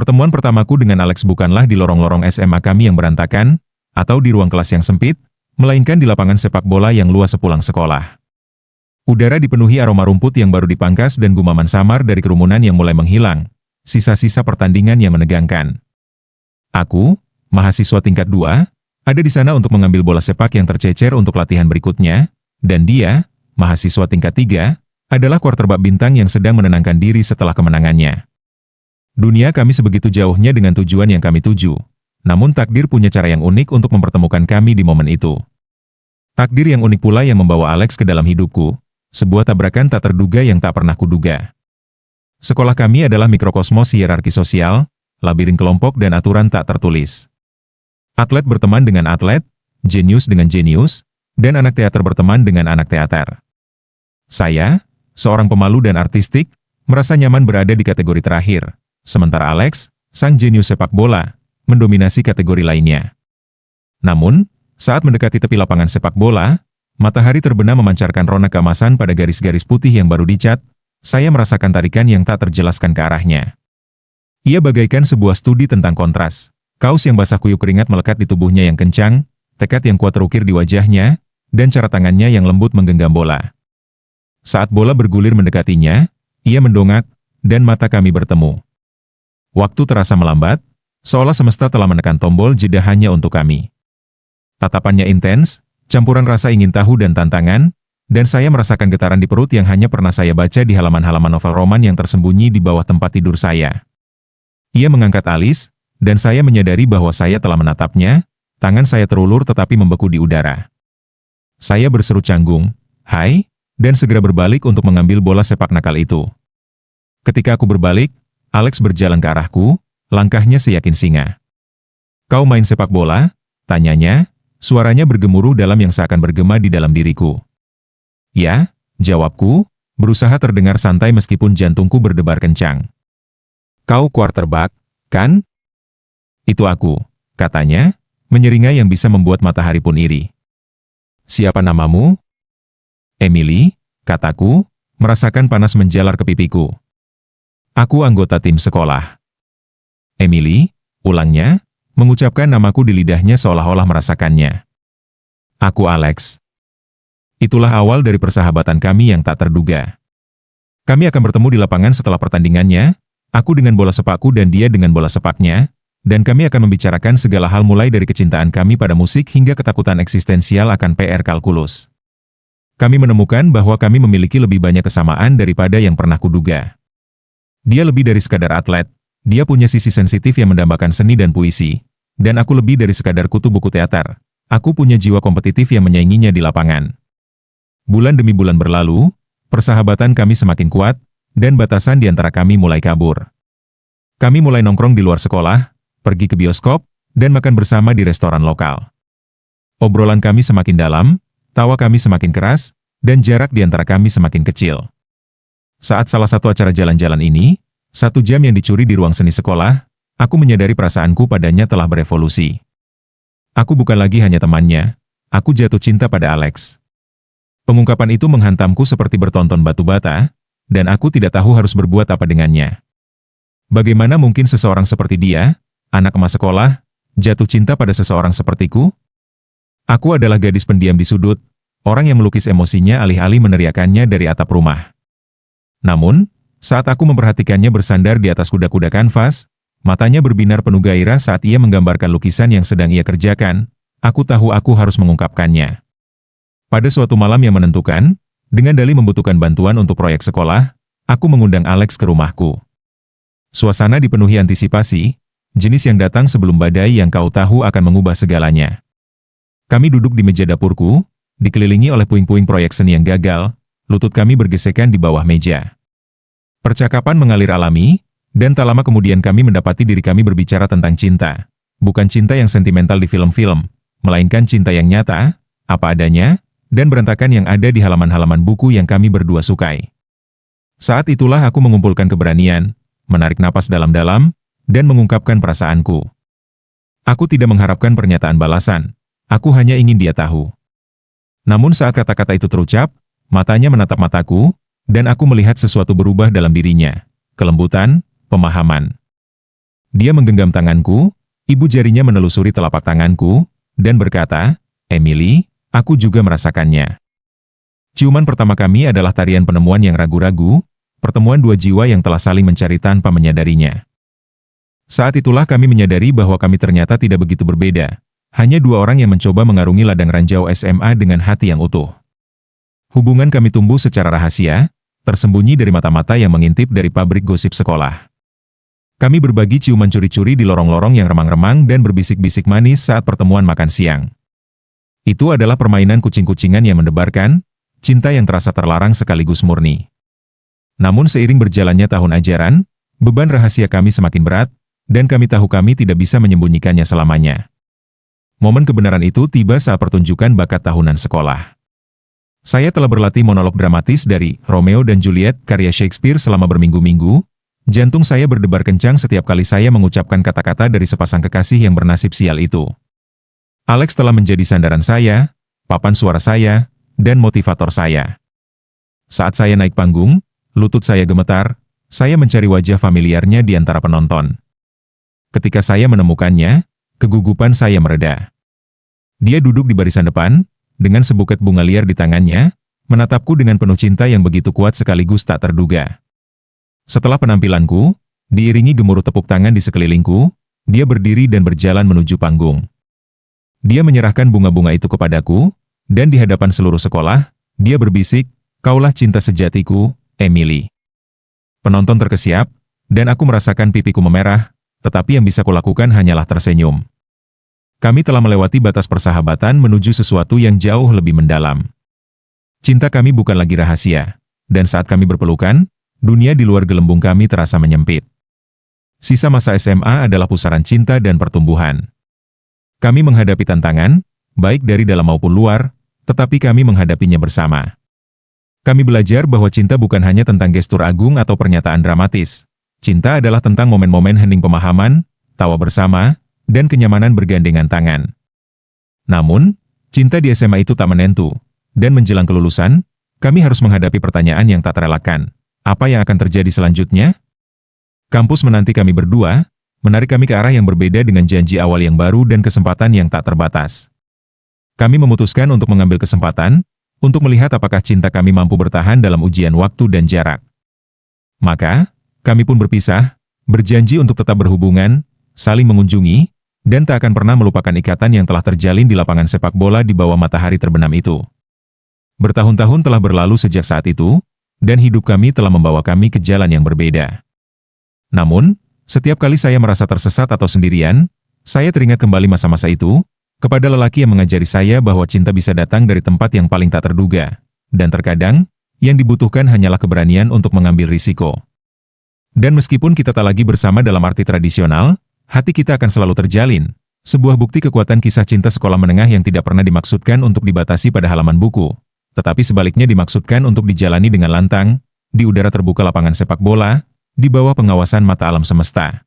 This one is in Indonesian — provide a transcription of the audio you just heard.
Pertemuan pertamaku dengan Alex bukanlah di lorong-lorong SMA kami yang berantakan, atau di ruang kelas yang sempit, melainkan di lapangan sepak bola yang luas sepulang sekolah. Udara dipenuhi aroma rumput yang baru dipangkas dan gumaman samar dari kerumunan yang mulai menghilang, sisa-sisa pertandingan yang menegangkan. Aku, mahasiswa tingkat 2, ada di sana untuk mengambil bola sepak yang tercecer untuk latihan berikutnya, dan dia, mahasiswa tingkat 3, adalah quarterback bintang yang sedang menenangkan diri setelah kemenangannya. Dunia kami sebegitu jauhnya dengan tujuan yang kami tuju, namun takdir punya cara yang unik untuk mempertemukan kami di momen itu. Takdir yang unik pula yang membawa Alex ke dalam hidupku, sebuah tabrakan tak terduga yang tak pernah kuduga. Sekolah kami adalah mikrokosmos hierarki sosial, labirin kelompok dan aturan tak tertulis. Atlet berteman dengan atlet, jenius dengan jenius, dan anak teater berteman dengan anak teater. Saya, seorang pemalu dan artistik, merasa nyaman berada di kategori terakhir. Sementara Alex, sang jenius sepak bola, mendominasi kategori lainnya. Namun, saat mendekati tepi lapangan sepak bola, matahari terbenam memancarkan rona keemasan pada garis-garis putih yang baru dicat, saya merasakan tarikan yang tak terjelaskan ke arahnya. Ia bagaikan sebuah studi tentang kontras. Kaos yang basah kuyup keringat melekat di tubuhnya yang kencang, tekad yang kuat terukir di wajahnya, dan cara tangannya yang lembut menggenggam bola. Saat bola bergulir mendekatinya, ia mendongak, dan mata kami bertemu. Waktu terasa melambat, seolah semesta telah menekan tombol jeda hanya untuk kami. Tatapannya intens, campuran rasa ingin tahu dan tantangan, dan saya merasakan getaran di perut yang hanya pernah saya baca di halaman-halaman novel roman yang tersembunyi di bawah tempat tidur saya. Ia mengangkat alis, dan saya menyadari bahwa saya telah menatapnya, tangan saya terulur tetapi membeku di udara. Saya berseru canggung, "Hai," dan segera berbalik untuk mengambil bola sepak nakal itu. Ketika aku berbalik, Alex berjalan ke arahku, langkahnya seyakin singa. "Kau main sepak bola?" tanyanya, suaranya bergemuruh dalam yang seakan bergema di dalam diriku. "Ya," jawabku, berusaha terdengar santai meskipun jantungku berdebar kencang. "Kau quarterback, kan?" "Itu aku," katanya, menyeringai yang bisa membuat matahari pun iri. "Siapa namamu?" "Emily," kataku, merasakan panas menjalar ke pipiku. "Aku anggota tim sekolah." "Emily," ulangnya, mengucapkan namaku di lidahnya seolah-olah merasakannya. "Aku Alex." Itulah awal dari persahabatan kami yang tak terduga. Kami akan bertemu di lapangan setelah pertandingannya, aku dengan bola sepakku dan dia dengan bola sepaknya, dan kami akan membicarakan segala hal mulai dari kecintaan kami pada musik hingga ketakutan eksistensial akan PR kalkulus. Kami menemukan bahwa kami memiliki lebih banyak kesamaan daripada yang pernah kuduga. Dia lebih dari sekadar atlet, dia punya sisi sensitif yang mendambakan seni dan puisi, dan aku lebih dari sekadar kutu buku teater. Aku punya jiwa kompetitif yang menyainginya di lapangan. Bulan demi bulan berlalu, persahabatan kami semakin kuat, dan batasan di antara kami mulai kabur. Kami mulai nongkrong di luar sekolah, pergi ke bioskop, dan makan bersama di restoran lokal. Obrolan kami semakin dalam, tawa kami semakin keras, dan jarak di antara kami semakin kecil. Saat salah satu acara jalan-jalan ini, 1 jam yang dicuri di ruang seni sekolah, aku menyadari perasaanku padanya telah berevolusi. Aku bukan lagi hanya temannya, aku jatuh cinta pada Alex. Pengungkapan itu menghantamku seperti bertonton batu bata, dan aku tidak tahu harus berbuat apa dengannya. Bagaimana mungkin seseorang seperti dia, anak emas sekolah, jatuh cinta pada seseorang sepertiku? Aku adalah gadis pendiam di sudut, orang yang melukis emosinya alih-alih meneriakannya dari atap rumah. Namun, saat aku memperhatikannya bersandar di atas kuda-kuda kanvas, matanya berbinar penuh gairah saat ia menggambarkan lukisan yang sedang ia kerjakan, aku tahu aku harus mengungkapkannya. Pada suatu malam yang menentukan, dengan dalih membutuhkan bantuan untuk proyek sekolah, aku mengundang Alex ke rumahku. Suasana dipenuhi antisipasi, jenis yang datang sebelum badai yang kau tahu akan mengubah segalanya. Kami duduk di meja dapurku, dikelilingi oleh puing-puing proyek seni yang gagal, lutut kami bergesekan di bawah meja. Percakapan mengalir alami, dan tak lama kemudian kami mendapati diri kami berbicara tentang cinta. Bukan cinta yang sentimental di film-film, melainkan cinta yang nyata, apa adanya, dan berantakan yang ada di halaman-halaman buku yang kami berdua sukai. Saat itulah aku mengumpulkan keberanian, menarik napas dalam-dalam, dan mengungkapkan perasaanku. Aku tidak mengharapkan pernyataan balasan, aku hanya ingin dia tahu. Namun saat kata-kata itu terucap, matanya menatap mataku, dan aku melihat sesuatu berubah dalam dirinya. Kelembutan, pemahaman. Dia menggenggam tanganku, ibu jarinya menelusuri telapak tanganku, dan berkata, "Emily, aku juga merasakannya." Ciuman pertama kami adalah tarian penemuan yang ragu-ragu, pertemuan dua jiwa yang telah saling mencari tanpa menyadarinya. Saat itulah kami menyadari bahwa kami ternyata tidak begitu berbeda. Hanya dua orang yang mencoba mengarungi ladang ranjau SMA dengan hati yang utuh. Hubungan kami tumbuh secara rahasia, tersembunyi dari mata-mata yang mengintip dari pabrik gosip sekolah. Kami berbagi ciuman curi-curi di lorong-lorong yang remang-remang dan berbisik-bisik manis saat pertemuan makan siang. Itu adalah permainan kucing-kucingan yang mendebarkan, cinta yang terasa terlarang sekaligus murni. Namun seiring berjalannya tahun ajaran, beban rahasia kami semakin berat, dan kami tahu kami tidak bisa menyembunyikannya selamanya. Momen kebenaran itu tiba saat pertunjukan bakat tahunan sekolah. Saya telah berlatih monolog dramatis dari Romeo dan Juliet karya Shakespeare selama berminggu-minggu. Jantung saya berdebar kencang setiap kali saya mengucapkan kata-kata dari sepasang kekasih yang bernasib sial itu. Alex telah menjadi sandaran saya, papan suara saya, dan motivator saya. Saat saya naik panggung, lutut saya gemetar, saya mencari wajah familiarnya di antara penonton. Ketika saya menemukannya, kegugupan saya mereda. Dia duduk di barisan depan, dengan sebuket bunga liar di tangannya, menatapku dengan penuh cinta yang begitu kuat sekaligus tak terduga. Setelah penampilanku, diiringi gemuruh tepuk tangan di sekelilingku, dia berdiri dan berjalan menuju panggung. Dia menyerahkan bunga-bunga itu kepadaku, dan di hadapan seluruh sekolah, dia berbisik, "Kaulah cinta sejatiku, Emily." Penonton terkesiap, dan aku merasakan pipiku memerah, tetapi yang bisa kulakukan hanyalah tersenyum. Kami telah melewati batas persahabatan menuju sesuatu yang jauh lebih mendalam. Cinta kami bukan lagi rahasia, dan saat kami berpelukan, dunia di luar gelembung kami terasa menyempit. Sisa masa SMA adalah pusaran cinta dan pertumbuhan. Kami menghadapi tantangan, baik dari dalam maupun luar, tetapi kami menghadapinya bersama. Kami belajar bahwa cinta bukan hanya tentang gestur agung atau pernyataan dramatis. Cinta adalah tentang momen-momen hening pemahaman, tawa bersama, dan kenyamanan bergandengan tangan. Namun, cinta di SMA itu tak menentu, dan menjelang kelulusan, kami harus menghadapi pertanyaan yang tak terelakkan. Apa yang akan terjadi selanjutnya? Kampus menanti kami berdua, menarik kami ke arah yang berbeda dengan janji awal yang baru dan kesempatan yang tak terbatas. Kami memutuskan untuk mengambil kesempatan, untuk melihat apakah cinta kami mampu bertahan dalam ujian waktu dan jarak. Maka, kami pun berpisah, berjanji untuk tetap berhubungan, saling mengunjungi, dan tak akan pernah melupakan ikatan yang telah terjalin di lapangan sepak bola di bawah matahari terbenam itu. Bertahun-tahun telah berlalu sejak saat itu, dan hidup kami telah membawa kami ke jalan yang berbeda. Namun, setiap kali saya merasa tersesat atau sendirian, saya teringat kembali masa-masa itu, kepada lelaki yang mengajari saya bahwa cinta bisa datang dari tempat yang paling tak terduga, dan terkadang, yang dibutuhkan hanyalah keberanian untuk mengambil risiko. Dan meskipun kita tak lagi bersama dalam arti tradisional, hati kita akan selalu terjalin, sebuah bukti kekuatan kisah cinta sekolah menengah yang tidak pernah dimaksudkan untuk dibatasi pada halaman buku, tetapi sebaliknya dimaksudkan untuk dijalani dengan lantang, di udara terbuka lapangan sepak bola, di bawah pengawasan mata alam semesta.